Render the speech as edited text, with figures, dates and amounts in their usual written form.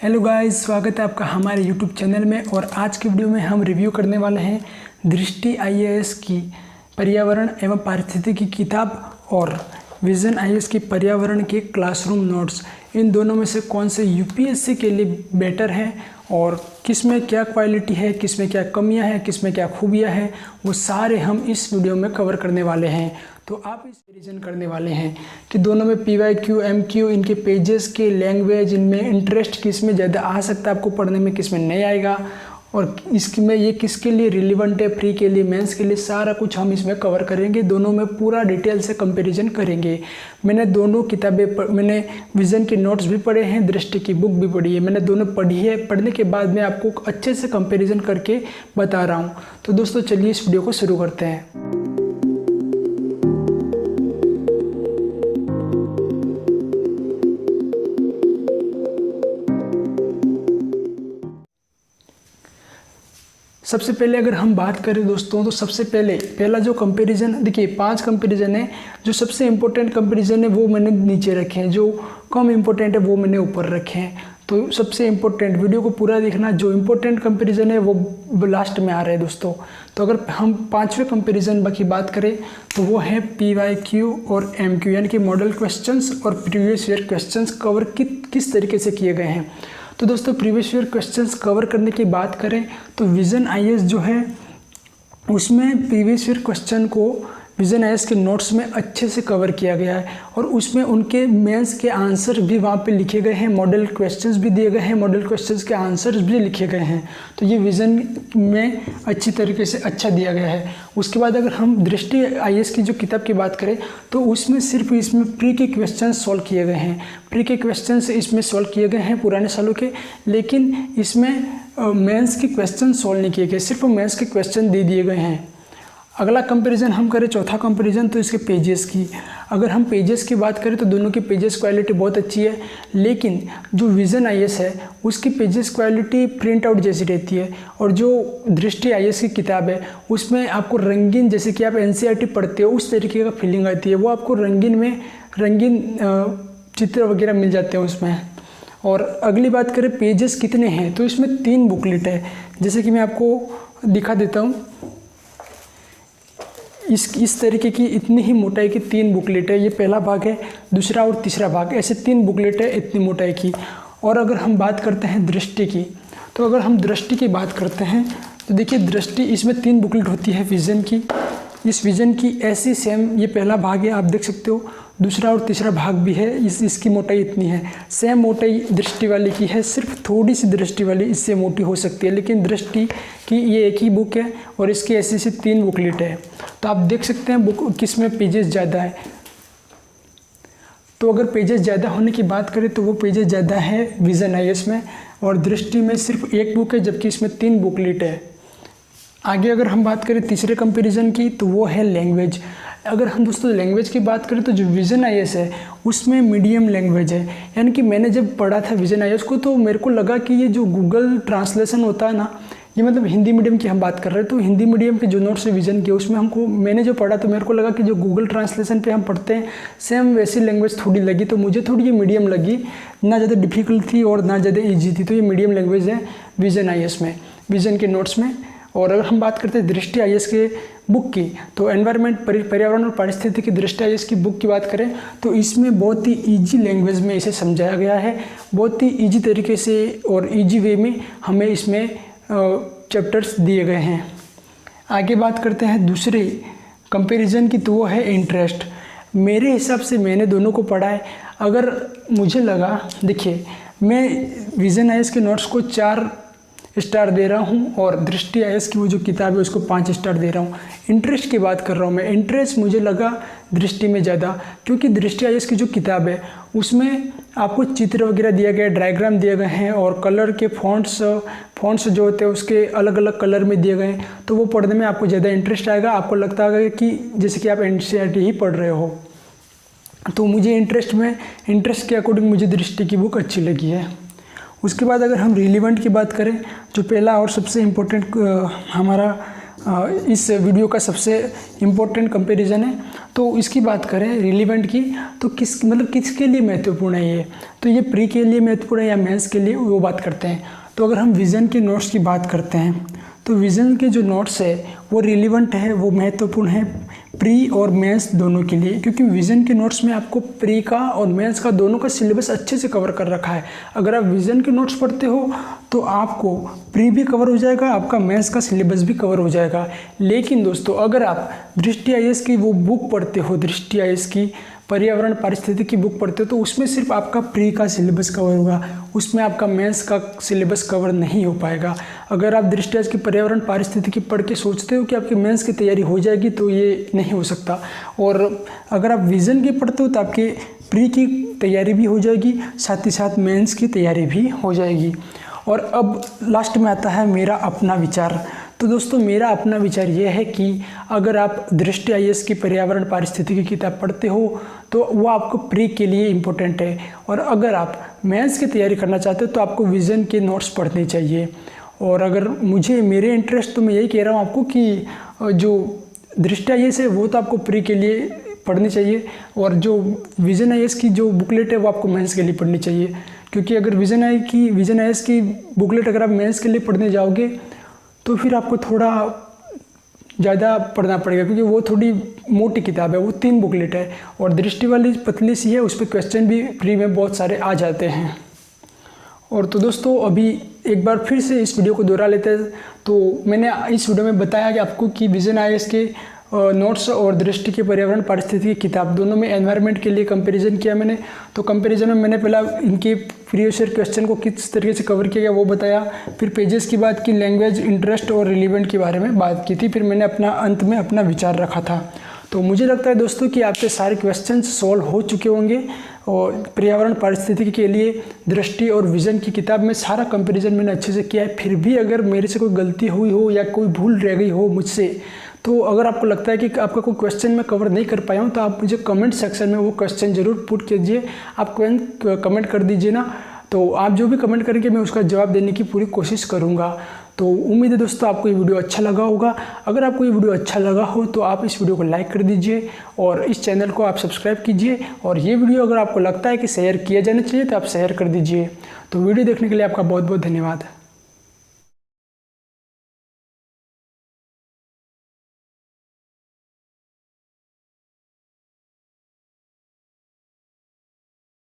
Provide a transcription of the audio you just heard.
Hello guys, स्वागत है आपका हमारे यूट्यूब चैनल में। और आज की वीडियो में हम रिव्यू करने वाले हैं दृष्टि आईएएस की पर्यावरण एवं पारिस्थितिकी की किताब और विजन आईएएस की पर्यावरण के क्लासरूम नोट्स। इन दोनों में से कौन से यूपीएससी के लिए बेटर है और किस में क्या क्वालिटी है, किस में क्या कमियां हैं, किस में क्या खूबियां हैं, वो सारे हम इस वीडियो में कवर करने वाले हैं। तो आप इस रिवीजन करने वाले हैं कि दोनों में पीवाईक्यू, एमक्यू, इनके पेजेस के लैंग्वेज, इनमें इंटरेस्ट किस में ज़्यादा आ सकता है आपको पढ़ने में, किस में नहीं आएगा, और इसमें ये किसके लिए रिलेवेंट है, प्री के लिए, मेंस के लिए, सारा कुछ हम इसमें कवर करेंगे। दोनों में पूरा डिटेल से कंपैरिजन करेंगे। मैंने दोनों किताबें मैंने विज़न के नोट्स भी पढ़े हैं, दृष्टि की बुक भी पढ़ी है, मैंने दोनों पढ़ी है। पढ़ने के बाद मैं आपको अच्छे से कंपैरिजन करके बता रहा हूँ। तो दोस्तों चलिए इस वीडियो को शुरू करते हैं। सबसे पहले अगर हम बात करें दोस्तों, तो सबसे पहला जो कंपैरिजन, देखिए 5 कंपैरिजन है। जो सबसे इम्पोर्टेंट कंपैरिजन है वो मैंने नीचे रखे हैं, जो कम इम्पोर्टेंट है वो मैंने ऊपर रखे हैं। तो सबसे इम्पोर्टेंट, वीडियो को पूरा देखना, जो इम्पोर्टेंट कंपैरिजन है वो लास्ट में आ रहा है दोस्तों। तो अगर हम 5वें कंपैरिजन की बात करें तो वो है पीवाईक्यू और एमक्यू, यानी कि मॉडल क्वेश्चंस और प्रीवियस ईयर क्वेश्चंस कवर किस तरीके से किए गए हैं। तो दोस्तों प्रीवियस ईयर क्वेश्चंस कवर करने की बात करें तो विजन आईएएस जो है उसमें प्रीवियस ईयर क्वेश्चन को विजन आईएएस के नोट्स में अच्छे से कवर किया गया है, और उसमें उनके मेंस के आंसर भी वहाँ पे लिखे गए हैं, मॉडल क्वेश्चंस भी दिए गए हैं, मॉडल क्वेश्चंस के आंसर्स भी लिखे गए हैं। तो ये विजन में अच्छी तरीके से अच्छा दिया गया है। उसके बाद अगर हम दृष्टि आईएएस की जो किताब की बात करें तो उसमें सिर्फ इसमें प्री के क्वेश्चन सॉल्व किए गए हैं, प्री के क्वेश्चन इसमें सॉल्व किए गए हैं पुराने सालों के, लेकिन इसमें मेंस के क्वेश्चन सॉल्व नहीं किए गए, सिर्फ मेंस के क्वेश्चन दे दिए गए हैं। अगला कंपैरिजन हम करें, चौथा कंपैरिजन, तो इसके पेजेस की। अगर हम पेजेस की बात करें तो दोनों की पेजेस क्वालिटी बहुत अच्छी है, लेकिन जो विजन आईएएस है उसकी पेजेस क्वालिटी प्रिंट आउट जैसी रहती है, और जो दृष्टि आईएएस की किताब है उसमें आपको रंगीन, जैसे कि आप एनसीईआरटी पढ़ते हो उस तरीके का फीलिंग आती है। वो आपको रंगीन चित्र वगैरह मिल जाते हैं उसमें। और अगली बात करें पेजेस कितने हैं, तो इसमें 3 बुकलेट है, जैसे कि मैं आपको दिखा देता हूँ। इस तरीके की इतनी ही मोटाई की 3 बुकलेट है। ये पहला भाग है, दूसरा और तीसरा भाग, ऐसे 3 बुकलेट है इतनी मोटाई की। और अगर हम बात करते हैं दृष्टि की, तो अगर हम दृष्टि की बात करते हैं तो देखिए दृष्टि, इसमें 3 बुकलेट होती है विज़न की। इस विज़न की ऐसी सेम, ये पहला भाग है आप देख सकते हो, दूसरा और तीसरा भाग भी है, इसकी मोटाई इतनी है, सेम मोटाई दृष्टि वाली की है, सिर्फ थोड़ी सी दृष्टि वाली इससे मोटी हो सकती है, लेकिन दृष्टि की ये एक ही बुक है और इसकी ऐसी 3 बुकलेट है। तो आप देख सकते हैं बुक किस में पेजेस ज़्यादा है। तो अगर पेजेस ज़्यादा होने की बात करें तो वो पेजेस ज़्यादा है विजन आईएएस में, और दृष्टि में सिर्फ 1 बुक है, जबकि इसमें 3 बुकलेट है। आगे अगर हम बात करें तीसरे कंपैरिजन की तो वो है लैंग्वेज। अगर हम दोस्तों लैंग्वेज की बात करें तो जो विजन आईएएस है उसमें मीडियम लैंग्वेज है, यानी कि मैंने जब पढ़ा था विजन आईएएस को तो मेरे को लगा कि ये जो गूगल ट्रांसलेशन होता है ना, ये मतलब हिंदी मीडियम की हम बात कर रहे हैं, तो हिंदी मीडियम के जो नोट्स विजन के उसमें मैंने जो पढ़ा तो मेरे को लगा कि जो गूगल ट्रांसलेशन पे हम पढ़ते हैं सेम वैसी लैंग्वेज थोड़ी लगी, तो मुझे थोड़ी ये मीडियम लगी, ना ज़्यादा डिफिकल्ट थी और ना ज़्यादा ईजी थी। तो ये मीडियम लैंग्वेज है विजन आईएएस में, विजन के नोट्स में। और अगर हम बात करते हैं दृष्टि आईएएस के बुक की, तो एनवायरनमेंट, पर्यावरण और पारिस्थितिकी की दृष्टि आईएएस की बुक की बात करें तो इसमें बहुत ही इजी लैंग्वेज में इसे समझाया गया है, बहुत ही इजी तरीके से और इजी वे में हमें इसमें चैप्टर्स दिए गए हैं। आगे बात करते हैं दूसरे कंपैरिजन की, तो वो है इंटरेस्ट। मेरे हिसाब से मैंने दोनों को पढ़ा है। अगर मुझे लगा, देखिए मैं विजन आईएएस के नोट्स को 4 स्टार दे रहा हूँ और दृष्टि आईएएस की वो जो किताब है उसको 5 स्टार दे रहा हूँ। इंटरेस्ट की बात कर रहा हूँ मैं, इंटरेस्ट मुझे लगा दृष्टि में ज़्यादा, क्योंकि दृष्टि आईएएस की जो किताब है उसमें आपको चित्र वगैरह दिया गया है, डायग्राम दिए गए हैं, और कलर के फॉन्ट्स जो होते हैं उसके अलग अलग कलर में दिए गए हैं, तो वो पढ़ने में आपको ज़्यादा इंटरेस्ट आएगा। आपको लगता है कि जैसे कि आप एनसीईआरटी ही पढ़ रहे हो। तो मुझे इंटरेस्ट के अकॉर्डिंग मुझे दृष्टि की बुक अच्छी लगी है। उसके बाद अगर हम रिलेवेंट की बात करें, जो पहला और सबसे इम्पोर्टेंट हमारा इस वीडियो का सबसे इम्पोर्टेंट कंपैरिजन है। तो इसकी बात करें रिलेवेंट की, तो किसके लिए महत्वपूर्ण है ये, तो ये प्री के लिए महत्वपूर्ण है या मेंस के लिए, वो बात करते हैं। तो अगर हम विज़न के नोट्स की बात करते हैं तो विज़न के जो नोट्स है वो रिलेवेंट है, वो महत्वपूर्ण है प्री और मेंस दोनों के लिए, क्योंकि विज़न के नोट्स में आपको प्री का और मेंस का दोनों का सिलेबस अच्छे से कवर कर रखा है। अगर आप विज़न के नोट्स पढ़ते हो तो आपको प्री भी कवर हो जाएगा, आपका मेंस का सिलेबस भी कवर हो जाएगा। लेकिन दोस्तों अगर आप दृष्टि आईएएस की वो बुक पढ़ते हो, दृष्टि आईएएस की पर्यावरण पारिस्थितिकी की बुक पढ़ते हो, तो उसमें सिर्फ आपका प्री का सिलेबस कवर होगा, उसमें आपका मेंस का सिलेबस कवर नहीं हो पाएगा। अगर आप दृष्टि आईएएस की पर्यावरण पारिस्थितिकी पढ़ के सोचते हो कि आपकी मेंस की तैयारी हो जाएगी, तो ये नहीं हो सकता। और अगर आप विज़न की पढ़ते हो तो आपके प्री की तैयारी भी हो जाएगी, साथ ही साथ मेंस की तैयारी भी हो जाएगी। और अब लास्ट में आता है मेरा अपना विचार। तो दोस्तों मेरा अपना विचार यह है कि अगर आप दृष्टि आईएएस की पर्यावरण पारिस्थितिकी की किताब पढ़ते हो तो वो आपको प्री के लिए इम्पोर्टेंट है, और अगर आप मेंस की तैयारी करना चाहते हो तो आपको विज़न के नोट्स पढ़ने चाहिए। और अगर मेरे इंटरेस्ट, तो मैं यही कह रहा हूँ आपको कि जो दृष्टि आईएएस है वो तो आपको प्री के लिए पढ़नी चाहिए, और जो विज़न आईएएस की जो बुकलेट है वो आपको मेंस के लिए पढ़नी चाहिए। क्योंकि अगर विज़न आईएएस की बुकलेट अगर आप मेंस के लिए पढ़ने जाओगे तो फिर आपको थोड़ा ज़्यादा पढ़ना पड़ेगा, क्योंकि वो थोड़ी मोटी किताब है, वो 3 बुकलेट है, और दृष्टि वाली पतली सी है, उस पर क्वेश्चन भी प्री में बहुत सारे आ जाते हैं। और तो दोस्तों अभी एक बार फिर से इस वीडियो को दोहरा लेते हैं। तो मैंने इस वीडियो में बताया कि आपको कि विज़न आईएएस के नोट्स और दृष्टि के पर्यावरण पारिस्थितिकी की किताब दोनों में एनवायरनमेंट के लिए कंपैरिजन किया मैंने। तो कंपैरिजन में मैंने पहला इनके प्रीवियस ईयर क्वेश्चन को किस तरीके से कवर किया गया वो बताया, फिर पेजेस की बात की, लैंग्वेज, इंटरेस्ट और रिलेवेंट के बारे में बात की थी, फिर मैंने अंत में अपना विचार रखा था। तो मुझे लगता है दोस्तों कि आपके सारे क्वेश्चन सॉल्व हो चुके होंगे, और पर्यावरण पारिस्थितिकी के लिए दृष्टि और विज़न की किताब में सारा कंपैरिजन मैंने अच्छे से किया है। फिर भी अगर मेरे से कोई गलती हुई हो या कोई भूल रह गई हो मुझसे, तो अगर आपको लगता है कि आपका कोई क्वेश्चन मैं कवर नहीं कर पाया हूँ तो आप मुझे कमेंट सेक्शन में वो क्वेश्चन ज़रूर पुट कीजिए, आप कमेंट कर दीजिए ना। तो आप जो भी कमेंट करेंगे मैं उसका जवाब देने की पूरी कोशिश करूँगा। तो उम्मीद है दोस्तों आपको ये वीडियो अच्छा लगा होगा। अगर आपको ये वीडियो अच्छा लगा हो तो आप इस वीडियो को लाइक कर दीजिए और इस चैनल को आप सब्सक्राइब कीजिए, और ये वीडियो अगर आपको लगता है कि शेयर किया जाना चाहिए तो आप शेयर कर दीजिए। तो वीडियो देखने के लिए आपका बहुत बहुत धन्यवाद।